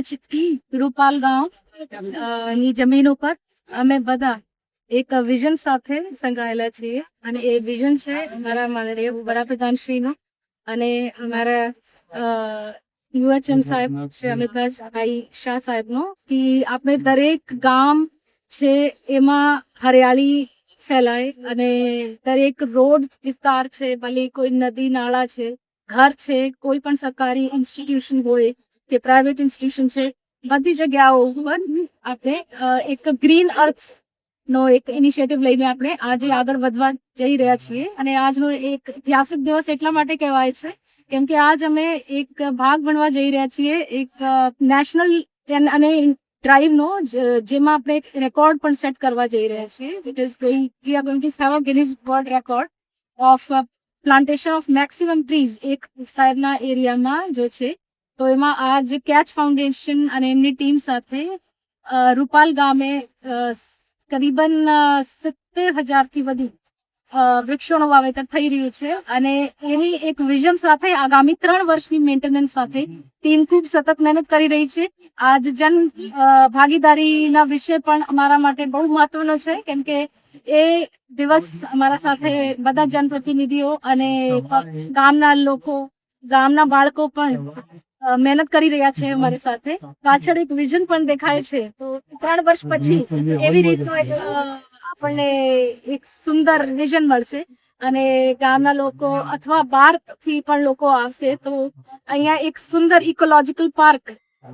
આજ રૂપાલ ગામ ની જમીન ઉપર અમે બધા એક વિઝન સાથે સંકળાયેલા છીએ અને એ વિઝન છે અમારા માનનીય વડાપ્રધાનશ્રીનું અને અમારા યુએચએમ સાહેબ શ્રી અમિતભાઈ શાહ સાહેબનો કે આપણે દરેક ગામ છે એમાં હરિયાળી ફેલાય અને દરેક રોડ વિસ્તાર છે, ભલે કોઈ નદી નાળા છે, ઘર છે, કોઈ પણ સરકારી ઇન્સ્ટિટ્યુશન હોય કે પ્રાઇવેટ ઇન્સ્ટિટ્યુશન છે, બધી જગ્યાઓ ઉપર આપણે એક ગ્રીન અર્થ નો એક ઇનિશિયેટિવ લઈને આપણે આજે આગળ વધવા જઈ રહ્યા છીએ અને આજનો એક ઐતિહાસિક દિવસ એટલા માટે કહેવાય છે કેમ કે આજ અમે એક ભાગ બનવા જઈ રહ્યા છીએ એક નેશનલ અને ડ્રાઈવનો જેમાં આપણે એક રેકોર્ડ પણ સેટ કરવા જઈ રહ્યા છીએ. It is going we are going to have a Guinness world record of plantation of maximum trees એક સાહેબના એરિયામાં જો છે. તો એમાં આજ કેચ ફાઉન્ડેશન અને એમની ટીમ સાથે રૂપાલ ગામે કરીબન 70,000 થી વધુ વૃક્ષોનું વાવેતર થઈ રહ્યું છે અને એની એક વિઝન સાથે આગામી 3 વર્ષની મેન્ટેનન્સ સાથે ટીમ ખૂબ સતત મહેનત કરી રહી છે. આજ જન ભાગીદારીના વિષય પણ અમારા માટે બહુ મહત્વનો છે કેમ કે એ દિવસ અમારા સાથે બધા જનપ્રતિનિધિઓ અને ગામના લોકો, ગામના બાળકો પણ મહેનત કરી રહ્યા છે અમારી સાથે. પાછળ એક વિઝન પણ દેખાય છે. તો 3 વર્ષ પછી એવી રીતનું આપણને એક સુંદર વિઝન મળશે અને ગામના લોકો અથવા બહારથી પણ લોકો આવશે તો અહીંયા એક સુંદર ઇકોલોજીકલ પાર્ક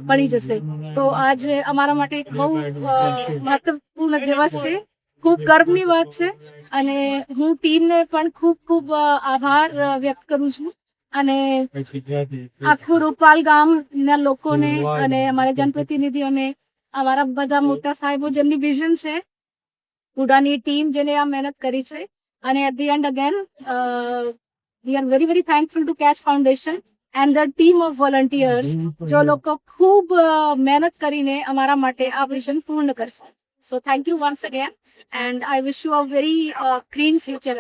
બની જશે. તો આજે અમારા માટે બહુ મહત્વપૂર્ણ દિવસ છે, ખૂબ ગર્વની વાત છે અને હું ટીમને પણ ખૂબ ખૂબ આભાર વ્યક્ત કરું છું અને આખું રૂપાલ ગામના લોકોને અને અમારા જનપ્રતિનિધિઓને, અમારા બધા મોટા સાહેબો જેમની વિઝન છે, ઉડાની ટીમ જેને આ મહેનત કરી છે અને at the end again we are very very thankful to Catch Foundation and the team of volunteers જો લોકો ખૂબ મહેનત કરીને અમારા માટે આ વિઝન પૂર્ણ કરશે. So thank you once again and I wish you a very green future.